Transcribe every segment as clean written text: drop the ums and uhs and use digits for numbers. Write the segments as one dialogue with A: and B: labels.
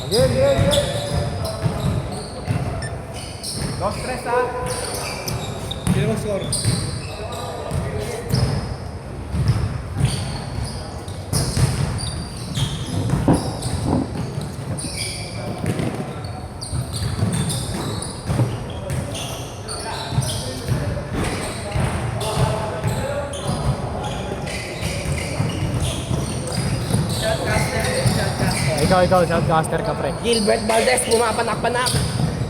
A: Again.
B: 2-3 ha. Sino mo score?
A: Ikaw, shoutcaster ka, pre.
C: Gilbert Valdez, pumapanak-panak.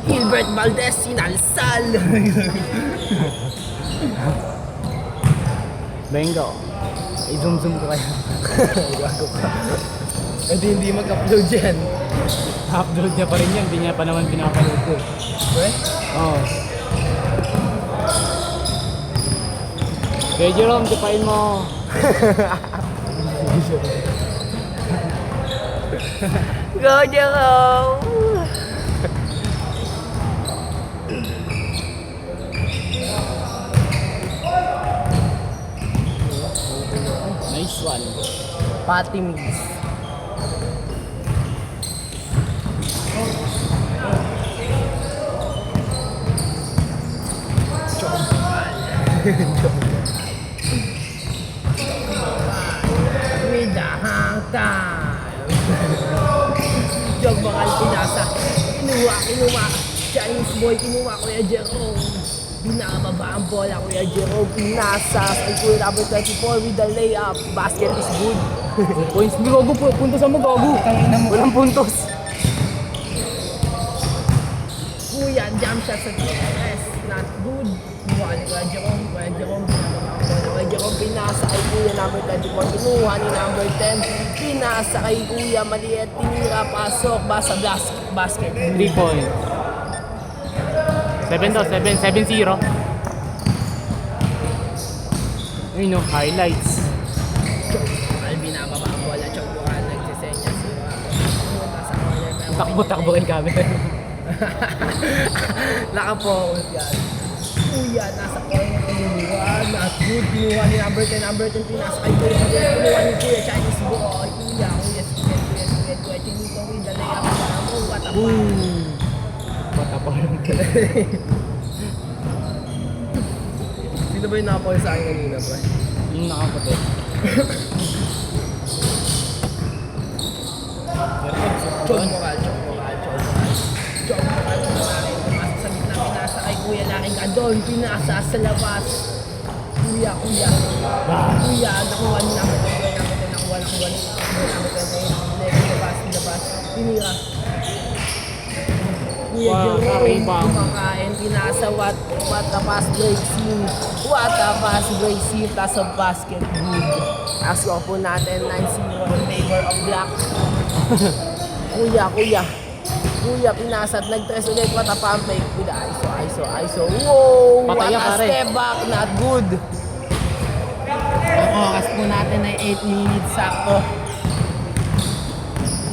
C: Gilbert Valdez, sinalsal.
A: Bengo. I-zoom ko kaya.
C: Gago ka. Hindi mag-upload yan.
A: Upload niya pa rin yan, hindi niya pa naman pinapanood ko.
C: Pre?
A: Oo. Kaya Jerome, tipain mo.
C: Go, Jerome!
A: Nice one.
C: Patty mix. With the hang time. Jog bakal pinasa. Kinuha. Chinese boy, kinuha Kuya Jerome. Binababa ang bola, Kuya Jerome. Pinasa. Ay Kuya number 24 with the layup. Basket is good.
A: Points mo, gago po. Puntos mo, gago. Walang puntos.
C: Kuya, jump shot sa TS. Not good. Kinuha ni Kuya Jerome. Kuya Jerome, binababa ang bola. Kuya Jerome, pinasa kay Kuya number 24. Kinuha ni number 10. Pinasa kay Kuya, maliit. Tinira, pasok. Basa basket.
A: 3 points. 7-0. Ayun no, highlights.
C: Ay, binababa ang bola. Chokbukan, nagsisenya si pumunta sa corner.
A: Takbo yung camera.
C: Nakapokus yan. Kuya, nasa corner. Kinuha, not good. Kinuha ni number 10. Number 10, pinasa kay Kuya. Kinuha ni Kuya, Chinese boy. Kuya, Chinito with the layup. Oh, what a pass.
A: Bata pa lang.
C: Sino ba yung nakapokus sa akin kanina, bro?
A: Yung nakaputi.
C: Chokbukan. Pumasok sa gitna, pinasa kay Kuya, laking kadon. Pinasa sa labas. Kuya. Nakuha ni number 10. Nakuha ni number 10. Labas. Pinira. Kuya
A: Wow,
C: Jerome,
A: karibang.
C: kumakain, pinasa, what a pass breaking. What a pass breaking, plus of basket, good. As ko po natin, 9-0 in favor of black. Kuya, pinasa at nag-tres ulit, what a pump fake with the ISO. Wow, what
A: Pataya,
C: a
A: pare.
C: step back, not good. Ang oras po natin ay 8 minutes, sakto.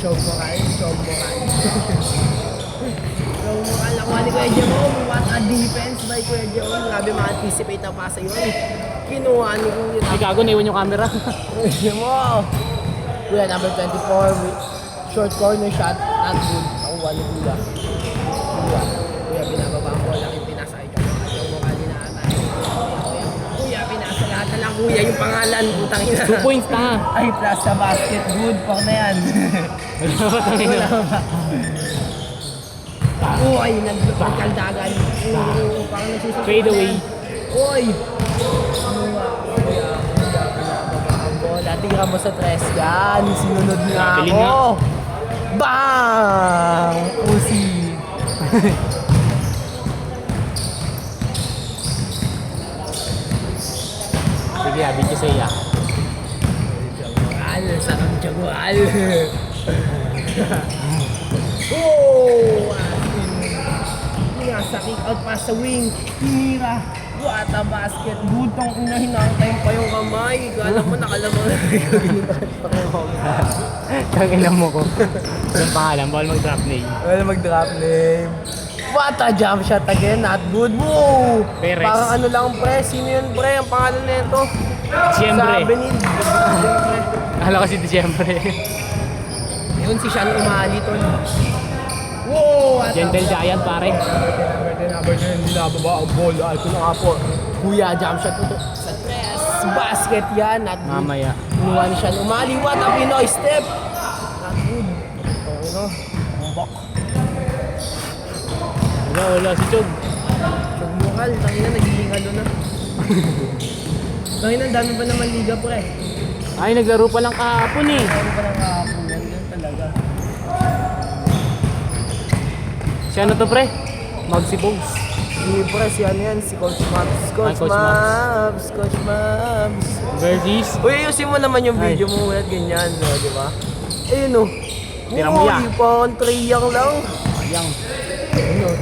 C: Choke mo kayo. Nakuha ni Kuya Jerome, what a defense by Kuya Jerome. Grabe ma-anticipate na pasa yun. Kinuha ni Kuya.
A: Ay, gago, naiwan yung camera.
C: Kuya number 24, short corner shot, not good. Nakuha ni Kuya. Kuya, binababa ang bola, pinasa kay Jerome. Yung mukha din na Kuya, pinasa lahat na lang Kuya, yung pangalan, putang ina.
A: 2 points na.
C: Ay, plus sa basket, good pa na yan. Wala ba? Uy, nagkaldagan. Parang nagsusunod.
A: Fade away.
C: Uy! Kuya, pinababa ang bola. Tira mo sa tres. Yan, sinunod nga
A: Galing
C: ako. Bang! Usi.
A: Sige, abit ko sa iya.
C: Jagual, sarap jagual. Oh! Pinasa, kick out pa sa wing. Tinira. What a basket. Good tong hinahintay pa yung kamay. Kala mo nakalamang na
A: Tanginan mo ko. Yung pangalan, bawal mag-drop name.
C: Well, mag-drop name. What a jump shot again, not good. Whoa!
A: Perez.
C: Parang ano lang pre, sino yun pre? Ang pangalan nito?
A: Siyempre.
C: Sa Benin.
A: Akala kasi Disyembre.
C: Yun si Sean Umali to. Wow! At
A: Gentle Giant, pare.
C: number 10, hindi nababa ang ball. Ito na nga po. Kuya, jump shot po sa tres. Basket yan. Not good.
A: Mamaya.
C: Inuwan siya. Umaliwat ang Pinoy step. Not good. Ito, umbok.
A: Wala si Chog.
C: Mukal, tangina, nagiging ano na. Tangina, dami pa naman liga, pre.
A: Ay, naglaro pa lang kahapon eh.
C: Ano pa lang kahapon yan, yan talaga.
A: Si ano to, pre? Magsi Bogs.
C: Si pre, si ano yan, si Coach Mabs. Coach
A: Coach
C: Mabs, Coach Mabs.
A: Versus.
C: Uy, ayusin mo naman yung video mo ulit ganyan, no, di ba? Ayun o.
A: Tira mo yan.
C: Uy, pang triyang lang.
A: Yang.
C: Ayun.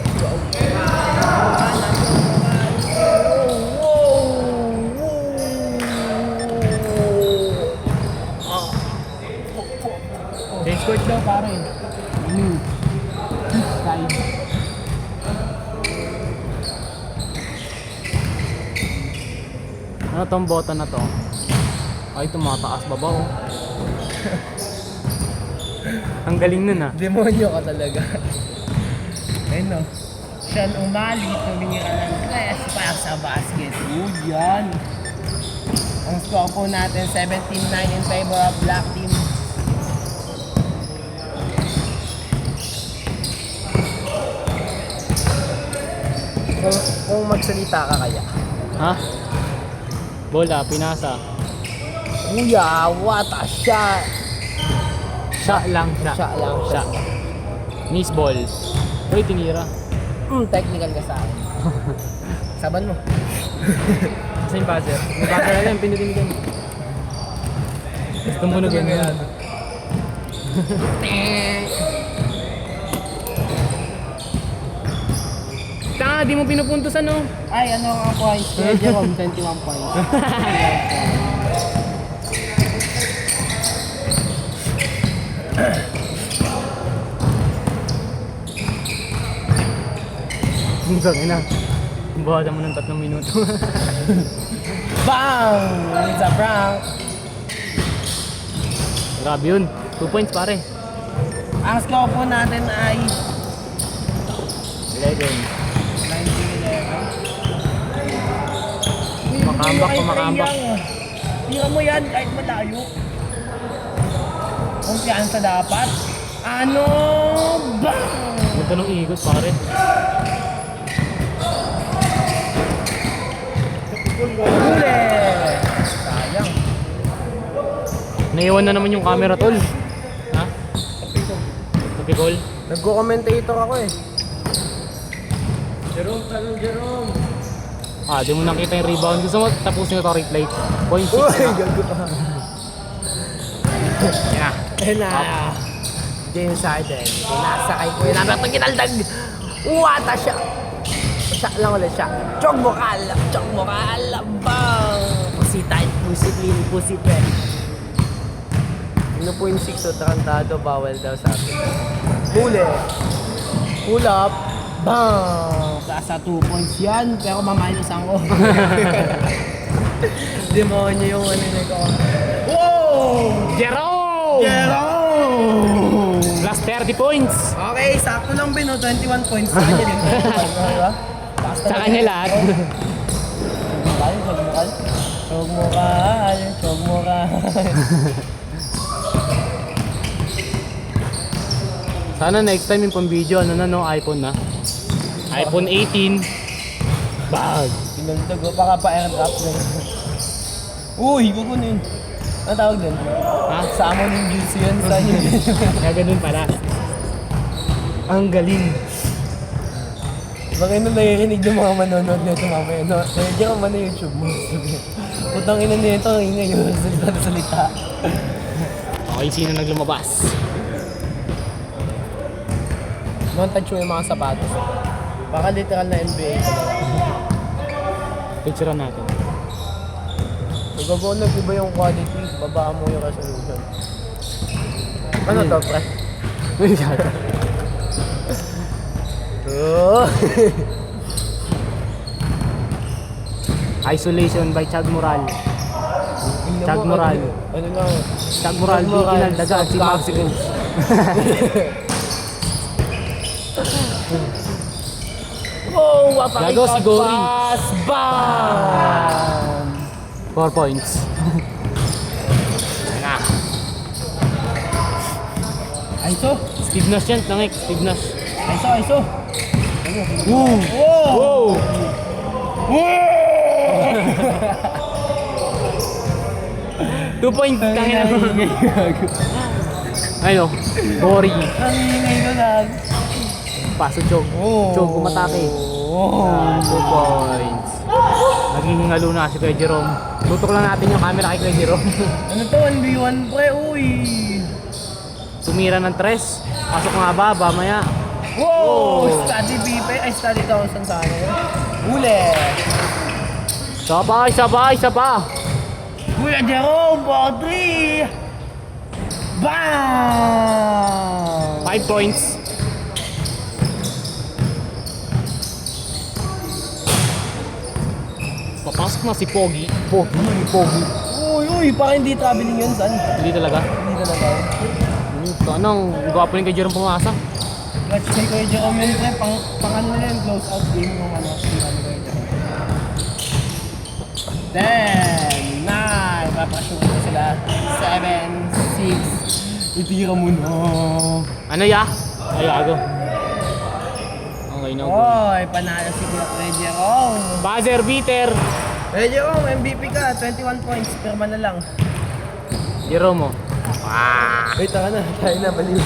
A: Change court daw, pare. Side. Ano tong bota na to? Ay, tumataas baba oh. Ang galing nun ah.
C: Demonyo ka talaga. Ayun no. Siyan umali, tumira ng tres para sa basket. Yan. Ang score po natin, 17-9 in favor of black team. Kung magsalita ka kaya.
A: Ha? Bola, pinasa.
C: Kuya, what a shot!
A: Siya lang siya.
C: Siya lang siya.
A: Miss ball. Uy, tinira.
C: Technical ka sa akin. Saban mo.
A: Kasi yung buzzer. May buzzer na yan, pinutin din. Tumunog yan. Tanga, di mo pinupuntusan no?
C: Ay, ano ang points? Kuya Jerome, 21 points.
A: Ang gagawin na. Bawasan mo ng 3 minuto.
C: Bang! It's a prank!
A: Grabe yun. 2 points pare.
C: Ang score po natin ay
A: 11.
C: 19-11.
A: Makambak pa, makambak.
C: Tira mo yan kahit malayo. Kumpiyansa dapat. Ano? Bang!
A: Huwag ka nung ikot pare.
C: Huli! Sayang.
A: Naiwan na naman yung camera tol. Ha? Napikol?
C: Nagko-commentator ako eh.
B: Jerome, tanong Jerome.
A: Ah, di mo nakita yung rebound. Gusto mo tapusin ko ito replay. Point 6
C: Uy,
A: na.
C: gago ka.
A: Yan na.
C: Ayun na. James Harden. Pinasakay ko yun. Namin ito kinaldag. What a shot! Shot lang ulit siya. Chog mokal! Chog mokal! Bang! Pussy tight, pussy clean, pussy pet. 1.6 o tarantado, bawal daw sa akin. Huli! Pull up! Bang! Nasa 2 points yan, pero maminus ako. Demonyo yung ano na ko. Wow!
A: Jerome!
C: Jerome!
A: Plus 30 points!
C: Okay, sakto lang Bino, 21 points sa kanya din. Diba?
A: Sa kanya lahat.
C: Chog mokal.
A: Sana next time yung pang video, ano na no, iPhone na. iPhone 18. Bag!
C: Pinagdag ko, baka pa-airdrop din. Uy, wag mo na yun. Ano tawag din?
A: Ha?
C: Salmon yung juicy yun sa inyo.
A: Kaya ganun pala. Ang galing.
C: Baka yun naririnig yung mga manonood nito mamaya. No? Diyan ka man na YouTube mo. Putang ina nito, ingay yung salita.
A: Okay, sino naglumabas?
C: Montage mo yung mga sapatos. Baka literal na NBA talaga.
A: Picture natin.
C: Nag-go nag-iba yung quality, babaan mo yung resolution. Ano to, pre?
A: Uy, gato. Isolation by Chag Moral. Chag Moral.
C: Ano lang?
A: Chag Moral, di kinaldaga si Maxi Bones.
C: Oh, wapakita
A: Gago si Gory.
C: pass. Bam!
A: 4 points.
C: Aiso.
A: Steve Nash yan, tangik. Steve Nash.
C: Aiso, aiso.
A: Woo!
C: Wow!
A: Wow! 2 points, tangin na. Ayun, Gory.
C: Ang ingay ko lang.
A: Paso Chog. Chog, umatake. 2 points. Naghihingalo na si Kuya Jerome. Tutok lang natin yung camera kay Kuya Jerome.
C: Ano to? 1v1 pre, uy.
A: Tumira ng 3. Pasok nga ba, mamaya.
C: Wow! Study BP, ay study 1,000 sana yun. Huli!
A: Sabay, sabay, sabay.
C: Kuya Jerome, Baudry! Bam!
A: 5 points. Papasok na si Pogi. Pogi.
C: Uy, uy, parang hindi traveling yun, son.
A: Hindi talaga.
C: Hindi talaga.
A: Anong gwapo rin kay Jerome pumasa?
C: Clutch kay Kuya Jerome yun, pre. Pang ano na yun, close out game ng ano. Yung ano Kuya Jerome. 10, 9, papashoot na sila. 7, 6. Itira mo na.
A: Ano ya? Ay, ago. Okay na.
C: Oy, panalo si Kuya Jerome.
A: Buzzer beater.
C: Kuya Jerome, MVP ka. 21 points. Pirma na lang.
A: Jerome mo.
C: Wait, taka na. Tayo na, baliw.